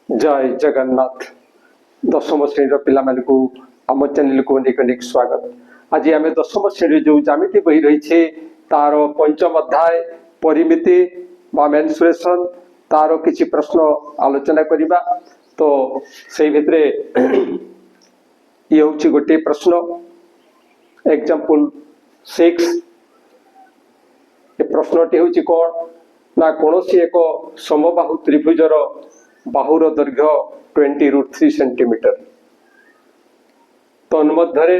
जय जगन्नाथ दशम श्रेणी पिला आम चैनल को अनेक स्वागत। आज आम दशम श्रेणी जो ज्यामिति बही रही तार पंचम अध्याय परिमिति बा मेंसुरेशन तार किसी प्रश्न आलोचना करवा। तो से भितरे ये हूँ गोटे प्रश्न एग्जांपल 6। प्रश्नटी हूँ कौन ना कौन एक समबाहु त्रिभुजर बाहुर दैर्घ्य 20√3 सेंटीमीटर तन्मध्य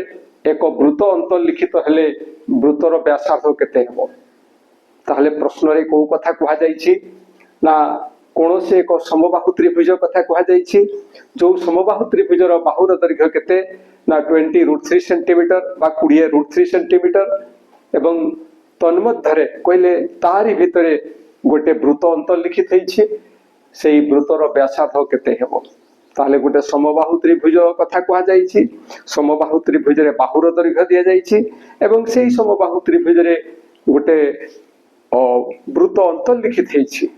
एक वृत्त अंतर्लिखित हेले वृत्तर व्यासार्ध केते हेबो। ताहले प्रश्न रे को कथा कहा जायछि ना कौन से एक समबाहु त्रिभुज कथा कहा जायछि जो समबाहु त्रिभुजर बाहुर दैर्घ्य केते ना 20√3 सेंटीमीटर बा 20√3 सेंटीमीटर एवं तन्मध्य कहले तारी भितरे गोटे वृत्त अंतर्लिखित होइछि सेई वृत्तर व्यासार्ध केते हेबो। ताहले गोटे समबाहु त्रिभुज कथा कहा जायछि समबाहु त्रिभुज रे बाहुर दैर्घ्य दिया जायछि एवं सेई समबाहु त्रिभुज रे गोटे वृत्त अंतर्लिखित होइछि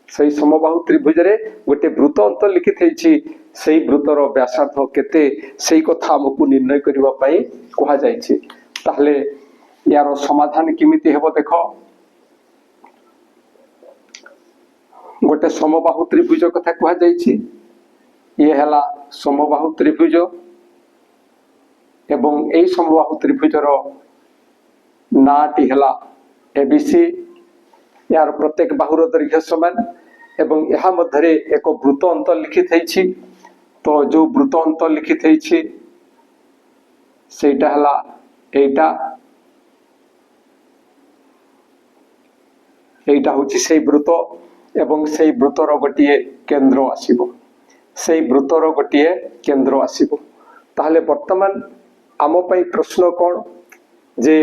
सेई समबाहु त्रिभुज रे गोटे वृत्त अंतर्लिखित होइछि सेई वृत्तर व्यासार्ध केते सेई कथा हमकु निर्णय करबा पई कहा जायछि। ताहले यार समाधान केमिति हेबो देखो। गोटे समबाहु त्रिभुज कथा कहा जायछि ये हला समबाहु त्रिभुज एवं एई समबाहु त्रिभुजर नाटी हला एबीसी। यार प्रत्येक बाहुर दैर्घ्य समान एवं यहा मध्यरे एक वृत्त अंतर्लिखित होइछि। तो जो वृत्त अंतर्लिखित होइछि सेटा हला एटा एटा होछि सेई वृत्त एवं से वृत्तर गोटे केन्द्र आसीबो से वृत्तर गोटे केन्द्र आसीबो। ताहले वर्तमान आम पई प्रश्न कौन जे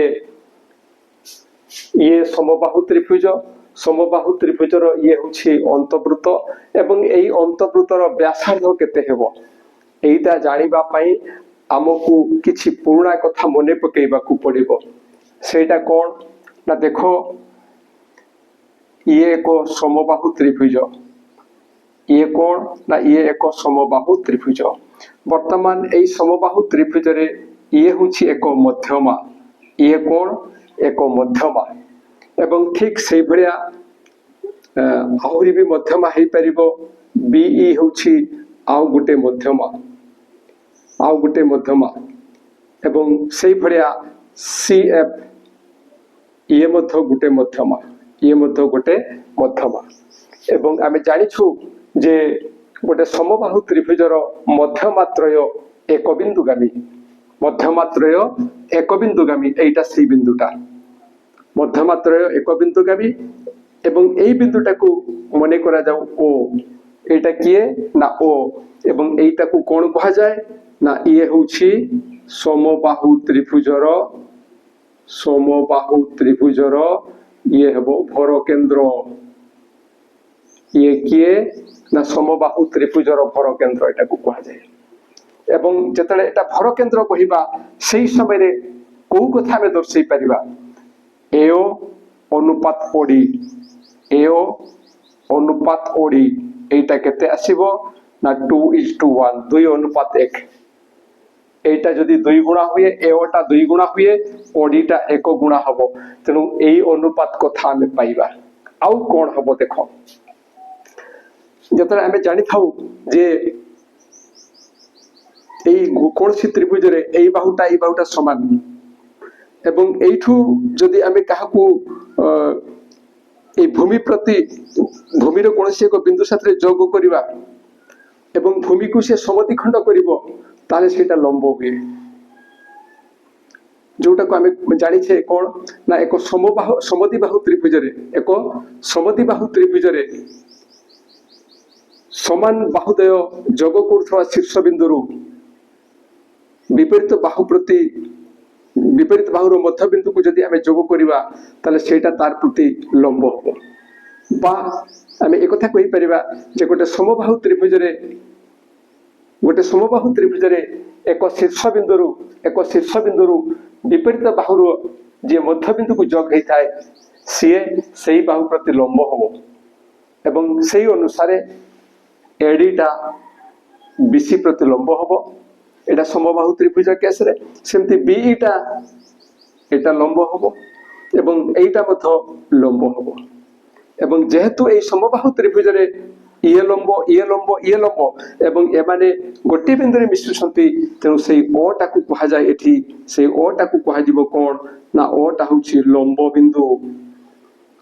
ये समबाहु त्रिभुजर ये होछि अंतवृत्त एवं एई अंतवृत्तर व्यासार्ध केते हेबो एइटा जानिबा पई आमको किछि पुराना कथा मने पकेइबाकू पड़िबो। सेटा कौन ना देखो ये एक समबाहु त्रिभुज ये कौन ना ये एक समबाहु त्रिभुज। वर्तमान एई समबाहु त्रिभुज रे ये होछि एक मध्यमा ये कौन एक मध्यमा एवं ठीक से भलिया आहुरी भी मध्यमा हेई परिबो बीई होछि आउ गुटे मध्यमा एवं से भलिया सीएफ ये मध्य गुटे मध्यमा ये मध्य गोटे मध्यमा एवं आमे जानिछु जे गोटे समबाहु त्रिभुजर मध्यमात्रय एक बिंदुगामी एटा सी बिंदुटा मध्यमात्रय एक बिंदुगामी एवं एई बिंदुटा को मने करा जाऊ ओ एटा किए ना ओ एवं एटा को कोन कहा जाए ना ये होछि समबाहु त्रिभुजर ये हेबो भर केन्द्र ये किए ना समबाहु त्रिभुजर भर केन्द्र एटा को कहा जाए एवं जतले एटा भर केन्द्र कहिबा सेही समय रे को कथा में दर्शाई परिबा एओ अनुपात ओडी एटा केते आसीबो ना 2:1 2 अनुपात 1 एटा जदि 2 गुणा हुए एओटा 2 गुणा हुए ओडीटा 1 गुणा हबो तेनु एई अनुपात कथा हमें पाइबा। आउ कोन हबो देखो जतले हमें जानि थाउ जे एई कोनसी त्रिभुज रे एई बाहुटा समान एवं एइठु जदि हमें काहाकू ए भूमि प्रति भूमि रो कोनसी एक बिंदु साथ जोग करिबा एवं भूमि को से समद्विखंड करिवो ताले सेटा लंब हुए जोटा को हमें जानी छे कौन ना एक समद्विबाहु त्रिभुज रे समान बाहुदय जोग करुवा शीर्ष बिंदु विपरीत बाहुर मध्य बिंदु को जदि हमें जोग करिवा ताले सेटा तार प्रति लंब हो बा हमें एक कथा कहि परिबा जे गोटे समबाहु त्रिभुज रे एक शीर्ष बिंदु विपरीत बाहुर जे मध्य बिंदु को जोग होता है सी सही बाहु प्रति लंब हम एवं सही अनुसार एडीटा बीसी प्रति लंब हम एटा समबाहु त्रिभुज केस रे सेमती बीईटा एटा लंब हम एवं एटा मध्य लंब हम एवं जेहेतु ए समबाहु त्रिभुज रे ये लंब ये लंब ये लंब एवं एमाने गोटे बिंदु रे मिसुछंती तेनु सेई ओ टाकु कहा जाय एठी सेई ओ टाकु कहा जिवो कोन ना ओ टा होछि लंब बिंदु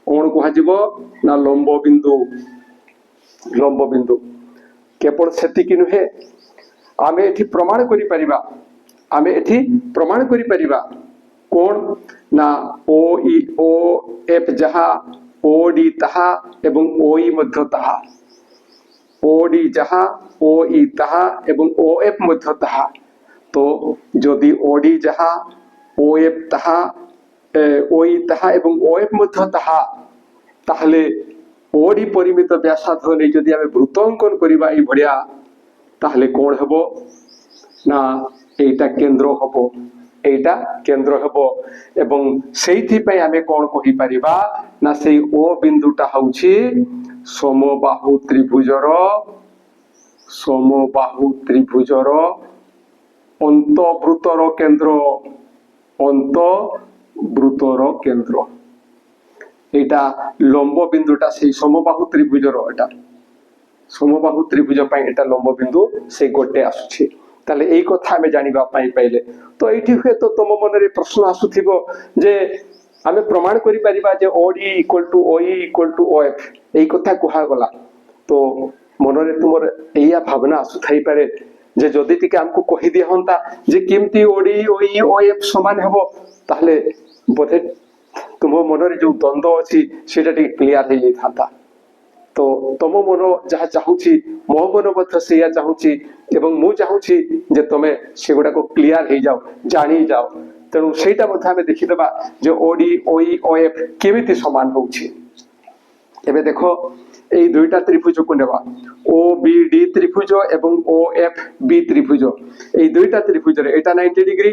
कोन कहा जिवो ना लंब बिंदु केवल सेति कि नुहे आमे एठी प्रमाण करि परिबा आमे एठी प्रमाण करि परिबा कोन ना ओ एफ जहा ओडी तहा एवं ओई मध्य तहा ओडी जहा ओई तहा एवं ओएफ मध्य तहा तो जदि ओडी जहा ओएफ तहा ओई तहा एवं ओएफ मध्य तहा ताहले ओडी परिमित व्यासार्ध नै जदि आमे वृत्त अंकन करिबा ई भडिया ताहले कोन हेबो ना एटा केंद्र हेबो एटा केंद्र हेबो एवं सेइथि पय आमे कोन कहि परिबा ना सेई ओ बिंदुटा होउछि समबाहु त्रिभुजर अंतवृत्तर केंद्र एटा लंब बिंदुटा से समबाहु त्रिभुजर एटा समबाहु त्रिभुज पय एटा लंब बिंदु से गोटे आसुछि ताले एई कथा हमें जानिबा पय पाइले तो एठी हुए तो तुम मन रे प्रश्न आसुथिबो जे आमे प्रमाण करि परिबा जे ओडी इक्वल टू ओई इक्वल टू ओएफ एई कथा कुहा गला तो मन रे तुमर एया भावना आसु थाई पारे जे जदि टिके हमको कहि दे हंता जे केमती ओडी ओई ओएफ समान हेबो ताहले बोधे तुम मन रे जो द्वंद्व अछि सेटा टिके क्लियर हे थाता तो तुम मन जहा चाहूची मो मन मध्य सेया चाहूची एवं मु चाहूची जे तमे सेगुडा को क्लियर हे जाओ जानी जाओ तेणु सेटा मध्य आमे देखि देबा जे ओडी ओई ओएफ केमिति समान होउची एबे देखो एई दुईटा त्रिभुज को नेबा ओ बी डी त्रिभुज एवं ओ एफ बी त्रिभुज एई दुईटा त्रिभुज रे एटा 90 डिग्री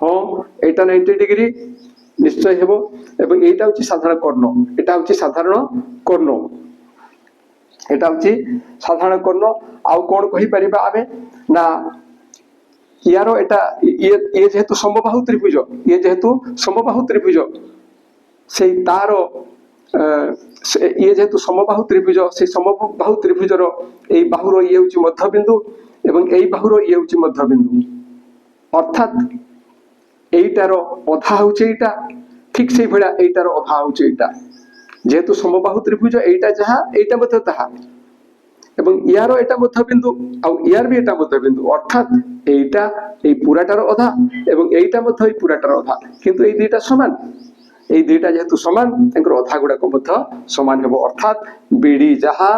हां एटा 90 डिग्री निश्चय हेबो एवं एटा होची साधारण कर्ण एटा होची साधारण कर्ण एटा होची साधारण कर्ण आउ कोन कहि परिबा आमे ना यारो एटा ये जेहेतु समबाहु त्रिभुज ये जेहेतु समबाहु त्रिभुज से तारो ये जेहेतु समबाहु त्रिभुज से समबाहु त्रिभुजर एई बाहुर ये होची मध्य बिंदु एवं एई बाहुर ये होची मध्य बिंदु अर्थात एईटारो अधा होची एटा ठीक से भड़ा एईटारो अधा होची एटा जेहेतु समबाहु त्रिभुज एईटा जहा एईटा मध्य तहा एवं यारो एटा मध्य बिंदु आ यार भी एटा मध्य बिंदु अर्थात एईटा एई पुराटार अधा एवं एईटा मध्य एई पुराटार अधा किंतु एई दुईटा समान एई दुईटा जेहेतु समान तंकर अधा गुडा को मध्य समान हेबो अर्थात बीडी जहा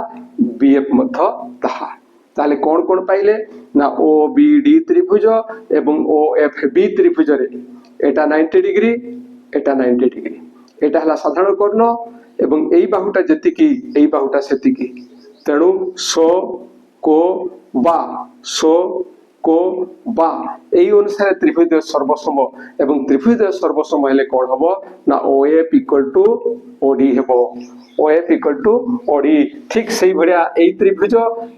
बीएफ मध्य तहा ताले कोन कोन पाइले ना ओ बी डी त्रिभुज एवं ओ एफ बी त्रिभुज रे एटा 90 डिग्री एटा 90 डिग्री एटा हला साधारण कर्ण एवं एई बाहुटा जेतिकी एई बाहुटा सेतिकी तेणु सो को बा एई अनुसार त्रिभुज सर्वसम एवं त्रिभुज सर्वसम हेले कोन हबो ना ओएफ इक्वल टू ओडी हेबो ओएफ इक्वल टू ओडी ठीक सही भडिया एई त्रिभुज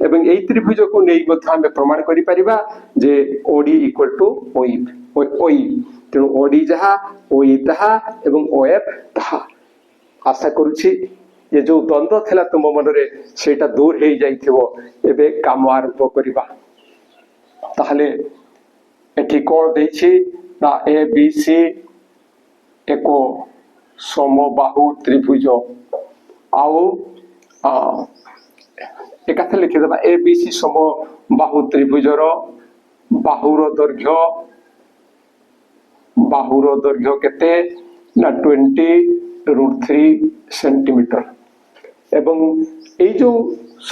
एवं एई त्रिभुज को नेई मध्य हम प्रमाण करि परिबा जे ओडी इक्वल टू ओई तेणु ओडी जहा ओई तहा एवं ओएफ तहा आशा करूछि ये जो द्वंद्व थिला तुम मन रे सेटा दूर हे जाइथिबो एबे काम आरंभ करिबा ताहले एठी कोन देछि ना ए बी सी एको समबाहु त्रिभुज आउ एकाथे लिखि देबा ए बी सी समबाहु त्रिभुजर बाहुर दैर्घ्य केते ना 20√3 सेंटीमीटर एवं ए जो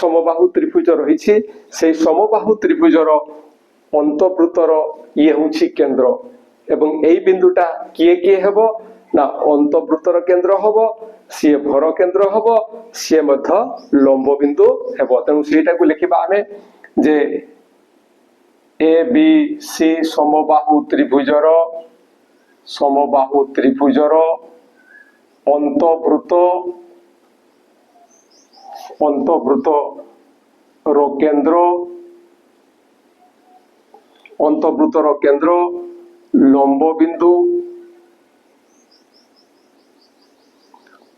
समबाहु त्रिभुज रही से समबाहु त्रिभुजर अंतवृत्तर ये होछि केंद्र एवं एई बिंदुटा किए किए हेबो ना अंतवृत्तर केंद्र हेबो सी भर केंद्र हेबो सी मध्य लंब बिंदु हेबो तेणु सेटा को लिखिबा आमे जे ए बी सी समबाहु त्रिभुजर अंतवृत्त रो केंद्र अंतर्वृत्तर केंद्र लंब बिंदु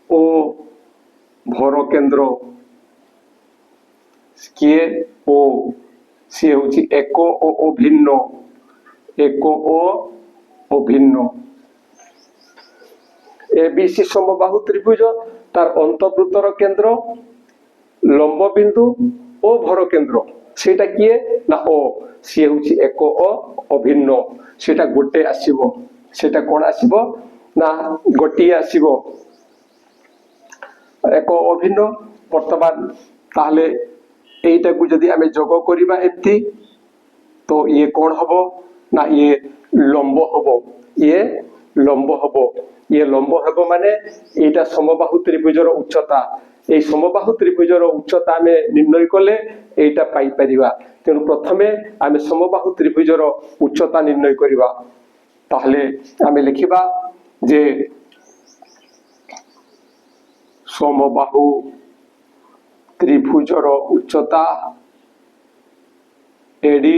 ओ भर केंद्र किए ओ सी हूँ एक ओ अभिन्न एक ओ अभिन्न एबीसी समबाहु त्रिभुज तार अंतर्वृत्तर केंद्र लंब बिंदु ओ भर केंद्र सेटा किए ना ओ सी हूँ एक ओ अभिन्न सेटा गोटे आसीबो सेटा कोन आसीबो ना गोटे आसीबो एक अभिन्न वर्तमान ताहले एटा को जदि आमे जोग करिबा एति तो ये कौन हबो ना ये लंब हबो ये लंब हबो ये लंब हबो माने एटा समबाहु त्रिभुजर उच्चता ए समबाहु त्रिभुजर उच्चता आमे निर्णय कले एटा पाई परिबा तेनु प्रथमे आमे समबाहु त्रिभुजर उच्चता निर्णय करिबा ताहले आमे लिखिबा जे समबाहु त्रिभुजर उच्चता एडी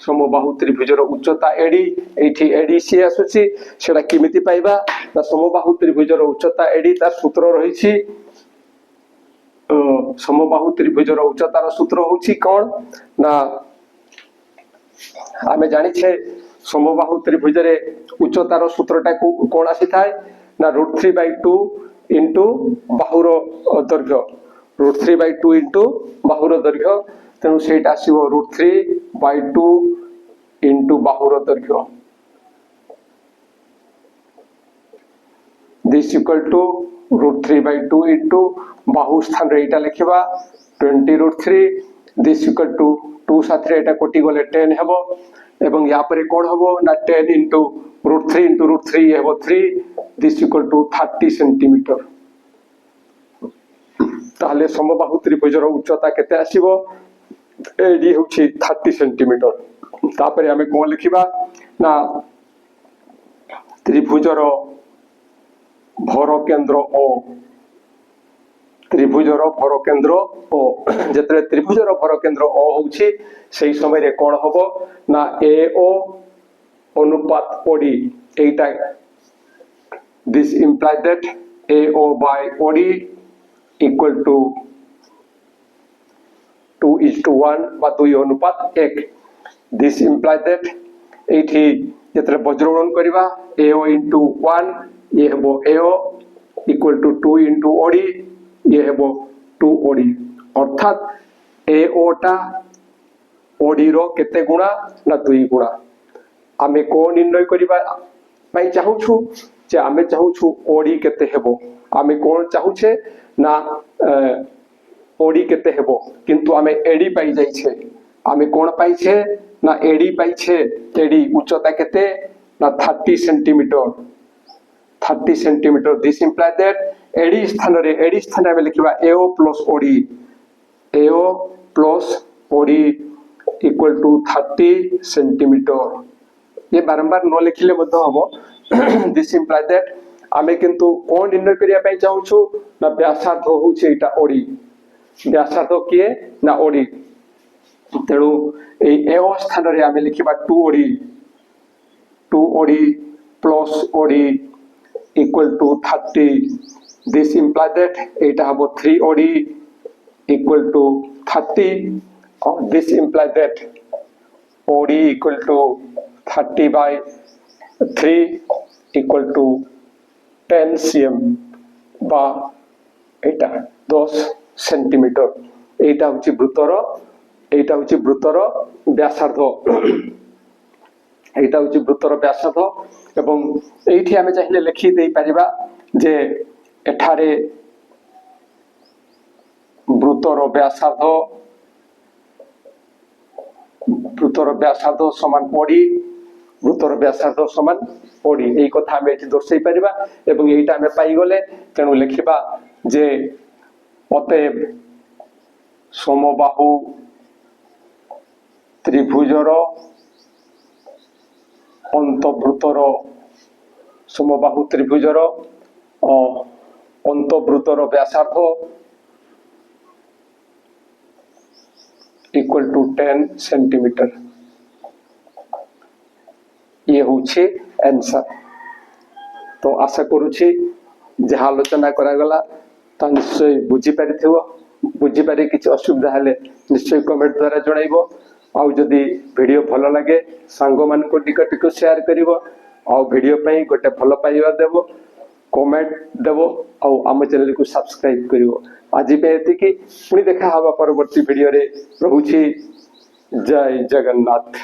समबाहु त्रिभुजर उच्चता एडी एठी एडी सी आसुची सेटा किमिति पाइबा ना समबाहु त्रिभुजर उच्चता एडी तार सूत्र रहिछि समबाहु त्रिभुजर उच्चतार सूत्र होछि कोन ना आमे जानि छे समबाहु त्रिभुजरे उच्चतार सूत्रटा कोन आसी थाए ना √3/2 इनटू बाहुर दैर्घ्य √3/2 इनटू बाहुर दैर्घ्य तेणु सेटा आसीबो √3/2 इनटू बाहुर दैर्घ्य दिस इक्वल टू √3/2 इनटू बाहु स्थान रे एटा लिखिबा 20√3 दिस इक्वल टू 2 साथरे एटा कोटि गले 10 हेबो एवं या परे कोन हेबो ना 10 इनटू √3 इनटू √3 हेबो 3 दिस इक्वल टू 30 सेंटीमीटर ताहले समबाहु त्रिभुजर उच्चता केते आसीबो एडी होछि 30 सेंटीमीटर तापरे हमें कोन लिखिबा ना त्रिभुजर भर केंद्र ओ त्रिभुजर भर केंद्र ओ जेतरे त्रिभुजर भर केंद्र ओ होछि सेही समय रे कोन हबो ना AO अनुपात OD Etah this implies that AO by OD equal to 2:1 बा 2 अनुपात 1 this implies that एठी जेतरे वज्रगुणन करिबा AO into 1 ये हेबो AO equal to 2 into OD ये हेबो 2 OD अर्थात AO टा OD रो केते गुणा ना 2 गुणा आमे को निर्णय करिबा पई चाहूछु जे आमे चाहूछु OD केते हेबो आमे कोन चाहूछे ना OD केते हेबो किंतु आमे AD पाई जाई छे आमे कोन पाई छे ना AD पाई छे AD उच्चता केते ना 30 centimetre 30 centimetre this imply that AD स्थान आमे लिखिबा AO plus OD equal to 30 centimetre ये बारंबार न लिखिले मध्य हबो दिस इंप्लाय दैट आमे किंतु कोन निर्णय करिया पई चाहूछु ना व्यासार्ध होउछे एटा OD व्यासार्ध किए ना OD तेणु ए AO स्थान रे आमे लिखिबा 2OD plus OD equal to 30 this implies that एटा हबो 3OD equal to 30 or this implies that OD equal to 30 by 3 equal to 10 cm बा एटा 10 सेंटीमीटर एटा होची वृत्तर व्यासार्ध एटा होची वृत्तर व्यासार्ध एवं एठी आमे चाहिले लिखि देई परिबा जे एठारे वृत्तर व्यासार्ध समान OD वृत्तर व्यासार्ध समान OD एई कथा आमे एठी दर्शाई परिबा एवं एटा आमे पाई गले तेनु लिखिबा जे अतएव समबाहु त्रिभुजर अंतर्वृत्तर समबाहु त्रिभुजर अंतर्वृत्तर व्यासार्ध इक्वल टू 10 सेंटीमीटर ये होचे आंसर। तो आशा करुछि जहाँ आलोचना करागला ता निश्चय बुझी पारिथिबो, बुझी पारि किछि असुविधा हेले निश्चय कमेंट द्वारा जणाइबो। आउ जदि वीडियो भल लगे सांग मान को निकट को शेयर करिवो, आउ वीडियो पई गोटे भल पाइबा देबो, कमेंट देबो, आउ आम चैनल को सब्सक्राइब करिवो। आज पे एतिकी पुणी देखा हवा परवर्ती वीडियो रे। रहुछि जय जगन्नाथ।